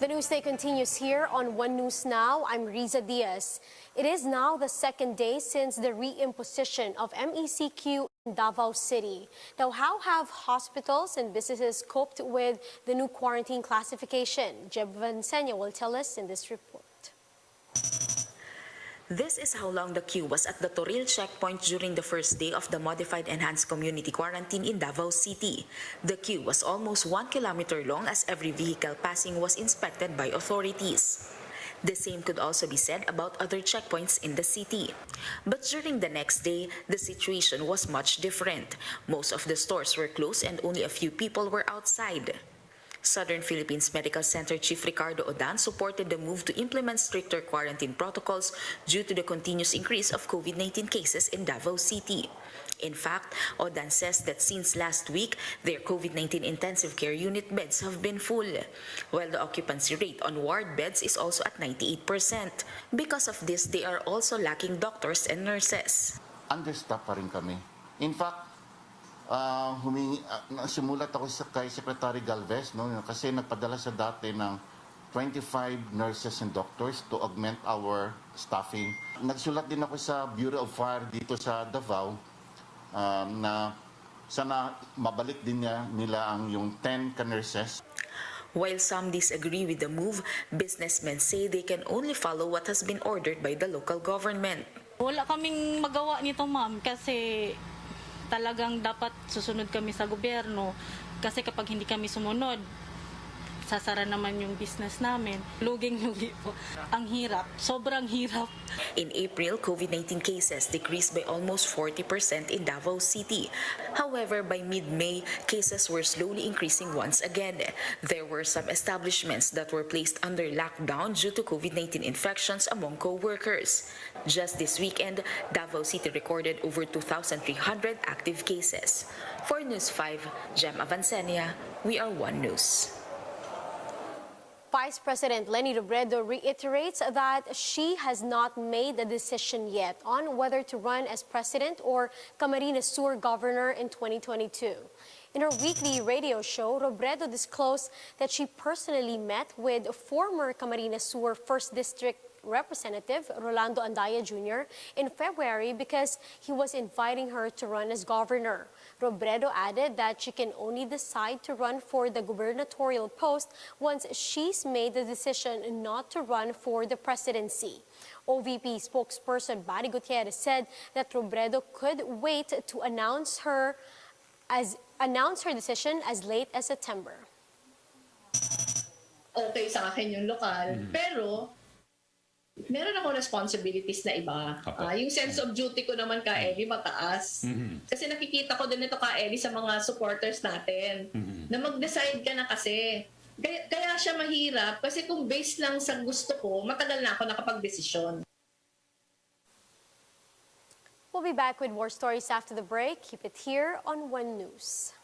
The news day continues here on One News Now. I'm Riza Diaz. It is now the second day since the reimposition of MECQ in Davao City. Now, how have hospitals and businesses coped with the new quarantine classification? Jeb Vansenia will tell us in this report. This is how long the queue was at the Toril checkpoint during the first day of the modified enhanced community quarantine in Davao City. The queue was almost 1 kilometer long as every vehicle passing was inspected by authorities. The same could also be said about other checkpoints in the city. But during the next day, the situation was much different. Most of the stores were closed and only a few people were outside. Southern Philippines Medical Center Chief Ricardo Odan supported the move to implement stricter quarantine protocols due to the continuous increase of COVID-19 cases in Davao City. In fact, Odan says that since last week, their COVID-19 intensive care unit beds have been full, while the occupancy rate on ward beds is also at 98%. Because of this, they are also lacking doctors and nurses. Understaffed pa rin kami. In fact, sumulat ako kay Secretary Galvez, no, kasi nagpadala sa dati ng 25 nurses and doctors to augment our staffing. Nagsulat din ako sa Bureau of Fire dito sa Davao na sana mabalik din nila ang yung 10 nurses. While some disagree with the move, businessmen say they can only follow what has been ordered by the local government. Wala kaming magawa nito, ma'am, kasi talagang dapat susunod kami sa gobyerno kasi kapag hindi kami sumunod, sasara naman yung business namin. Luging-lugi po. Ang hirap. Sobrang hirap. In April, COVID-19 cases decreased by almost 40% in Davao City. However, by mid-May, cases were slowly increasing once again. There were some establishments that were placed under lockdown due to COVID-19 infections among co-workers. Just this weekend, Davao City recorded over 2,300 active cases. For News 5, Jem Avancenia, we are One News. Vice President Leni Robredo reiterates that she has not made a decision yet on whether to run as president or Camarines Sur governor in 2022. In her weekly radio show, Robredo disclosed that she personally met with former Camarines Sur 1st District Representative Rolando Andaya Jr. in February because he was inviting her to run as governor. Robredo added that she can only decide to run for the gubernatorial post once she's made the decision not to run for the presidency. OVP spokesperson Barry Gutierrez said that Robredo could wait to announce her decision as late as September. Okay sa akin yung lokal, pero meron ako responsibilities na iba. Yung sense of duty ko naman ka Eli mataas. Kasi nakikita ko din ito ka Eli sa mga supporters natin na mag-decide ka na kasi. Kaya siya mahirap kasi kung based lang sa gusto ko, matagal na ako nakapag-desisyon. We'll be back with more stories after the break. Keep it here on One News.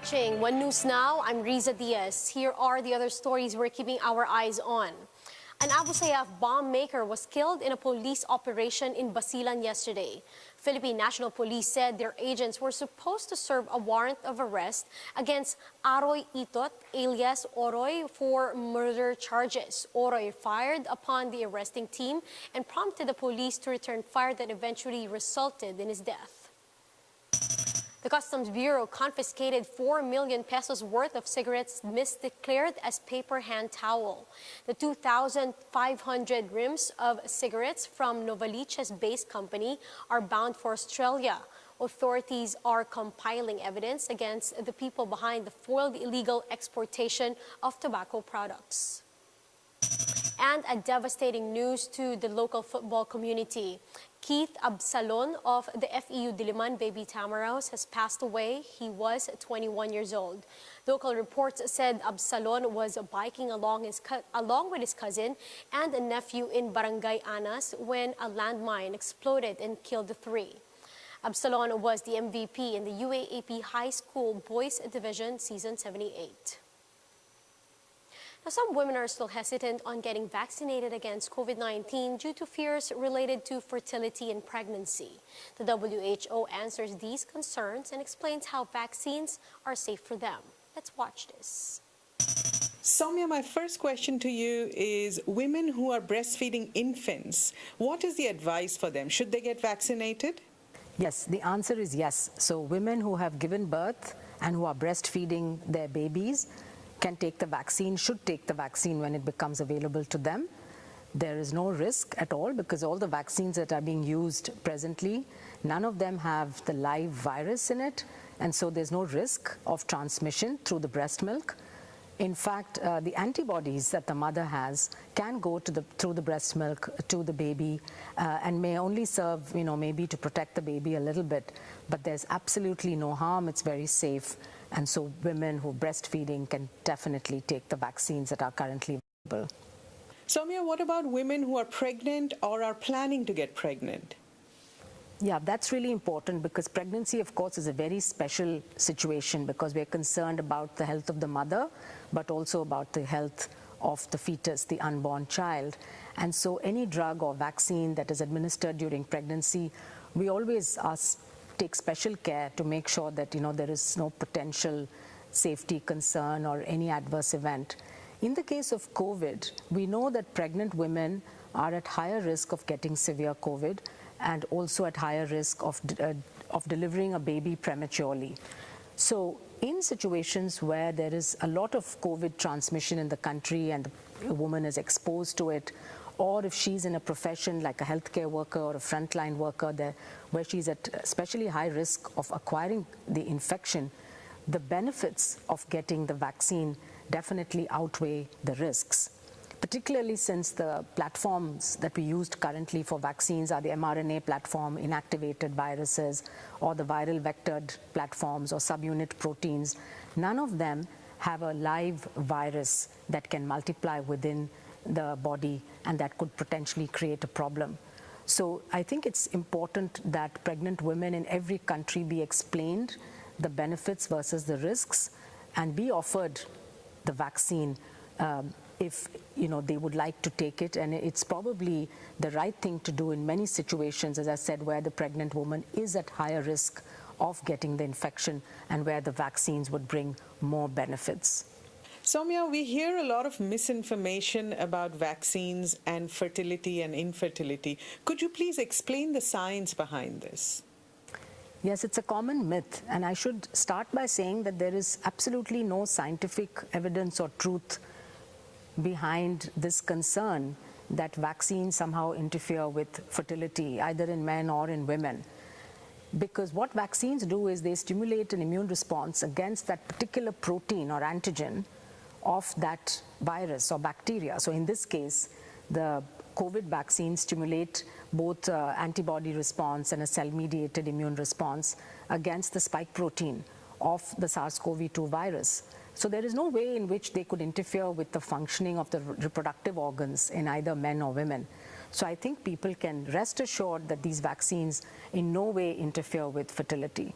watching One News Now. I'm Riza Diaz. Here are the other stories we're keeping our eyes on. An Abu Sayyaf bomb maker was killed in a police operation in Basilan yesterday. Philippine National Police said their agents were supposed to serve a warrant of arrest against Aroy Itot, alias Oroy, for murder charges. Oroy fired upon the arresting team and prompted the police to return fire that eventually resulted in his death. The Customs Bureau confiscated 4 million pesos worth of cigarettes misdeclared as paper hand towel. The 2,500 rims of cigarettes from Novaliches-based company are bound for Australia. Authorities are compiling evidence against the people behind the foiled illegal exportation of tobacco products. And a devastating news to the local football community. Keith Absalon of the FEU Diliman Baby Tamaraos has passed away. He was 21 years old. Local reports said Absalon was biking along with his cousin and a nephew in Barangay Anas when a landmine exploded and killed the three. Absalon was the MVP in the UAAP High School Boys Division Season 78. Now, some women are still hesitant on getting vaccinated against COVID-19 due to fears related to fertility and pregnancy. The WHO answers these concerns and explains how vaccines are safe for them. Let's watch this. Soumya, my first question to you is women who are breastfeeding infants, what is the advice for them? Should they get vaccinated? Yes, the answer is yes. So women who have given birth and who are breastfeeding their babies can take the vaccine, should take the vaccine when it becomes available to them. There is no risk at all because all the vaccines that are being used presently, none of them have the live virus in it, and so there's no risk of transmission through the breast milk. In fact, the antibodies that the mother has can go to through the breast milk to the baby and may only serve, maybe to protect the baby a little bit, but there's absolutely no harm. It's very safe. And so women who are breastfeeding can definitely take the vaccines that are currently available. Soumya, what about women who are pregnant or are planning to get pregnant? Yeah, that's really important because pregnancy, of course, is a very special situation because we're concerned about the health of the mother, but also about the health of the fetus, the unborn child. And so any drug or vaccine that is administered during pregnancy, we always take special care to make sure that there is no potential safety concern or any adverse event. In the case of COVID, we know that pregnant women are at higher risk of getting severe COVID and also at higher risk of delivering a baby prematurely. So in situations where there is a lot of COVID transmission in the country and the woman is exposed to it, or if she's in a profession like a healthcare worker or a frontline worker where she's at especially high risk of acquiring the infection, the benefits of getting the vaccine definitely outweigh the risks, particularly since the platforms that we used currently for vaccines are the mRNA platform, inactivated viruses, or the viral vectored platforms or subunit proteins. None of them have a live virus that can multiply within the body and that could potentially create a problem. So I think it's important that pregnant women in every country be explained the benefits versus the risks and be offered the vaccine if they would like to take it. And it's probably the right thing to do in many situations, as I said, where the pregnant woman is at higher risk of getting the infection and where the vaccines would bring more benefits. Soumya, we hear a lot of misinformation about vaccines and fertility and infertility. Could you please explain the science behind this? Yes, it's a common myth, and I should start by saying that there is absolutely no scientific evidence or truth behind this concern that vaccines somehow interfere with fertility, either in men or in women. Because what vaccines do is they stimulate an immune response against that particular protein or antigen of that virus or bacteria. So in this case, the COVID vaccines stimulate both antibody response and a cell-mediated immune response against the spike protein of the SARS-CoV-2 virus. So there is no way in which they could interfere with the functioning of the reproductive organs in either men or women. So I think people can rest assured that these vaccines in no way interfere with fertility.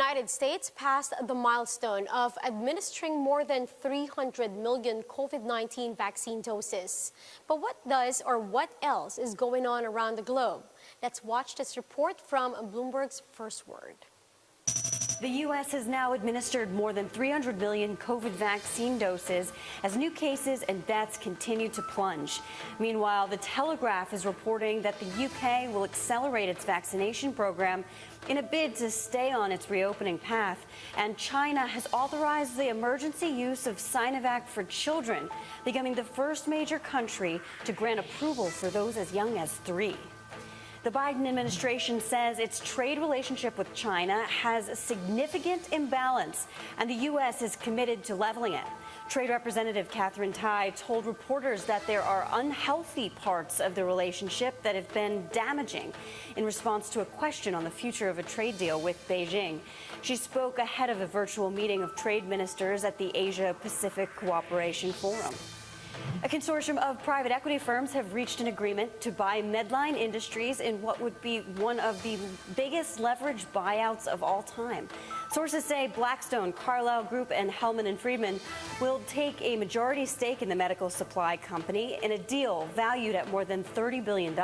United States passed the milestone of administering more than 300 million COVID-19 vaccine doses. But what else is going on around the globe? Let's watch this report from Bloomberg's First Word. The U.S. has now administered more than 300 million COVID vaccine doses as new cases and deaths continue to plunge. Meanwhile, The Telegraph is reporting that the U.K. will accelerate its vaccination program in a bid to stay on its reopening path. And China has authorized the emergency use of Sinovac for children, becoming the first major country to grant approval for those as young as 3. The Biden administration says its trade relationship with China has a significant imbalance, and the U.S. is committed to leveling it. Trade Representative Catherine Tai told reporters that there are unhealthy parts of the relationship that have been damaging in response to a question on the future of a trade deal with Beijing. She spoke ahead of a virtual meeting of trade ministers at the Asia-Pacific Cooperation Forum. A consortium of private equity firms have reached an agreement to buy Medline Industries in what would be one of the biggest leveraged buyouts of all time. Sources say Blackstone, Carlyle Group, and Hellman & Friedman will take a majority stake in the medical supply company in a deal valued at more than $30 billion.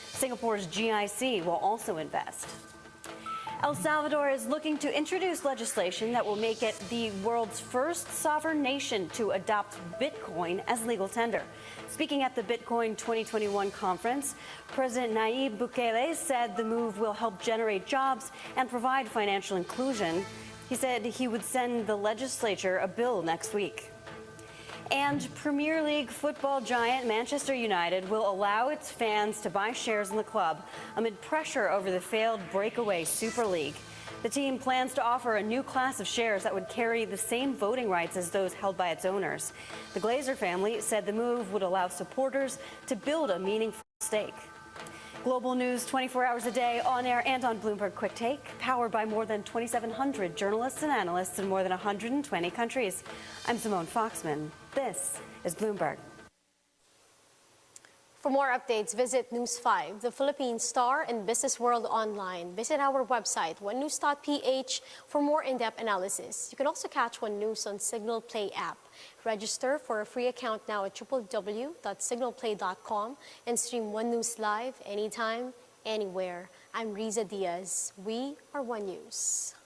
Singapore's GIC will also invest. El Salvador is looking to introduce legislation that will make it the world's first sovereign nation to adopt Bitcoin as legal tender. Speaking at the Bitcoin 2021 conference, President Nayib Bukele said the move will help generate jobs and provide financial inclusion. He said he would send the legislature a bill next week. And Premier League football giant Manchester United will allow its fans to buy shares in the club amid pressure over the failed breakaway Super League. The team plans to offer a new class of shares that would carry the same voting rights as those held by its owners. The Glazer family said the move would allow supporters to build a meaningful stake. Global news 24 hours a day, on air and on Bloomberg Quick Take, powered by more than 2,700 journalists and analysts in more than 120 countries. I'm Simone Foxman. This is Bloomberg. For more updates, visit News 5, the Philippine Star, and Business World Online. Visit our website, onenews.ph, for more in-depth analysis. You can also catch One News on Signal Play app. Register for a free account now at www.signalplay.com and stream One News live anytime, anywhere. I'm Riza Diaz. We are One News.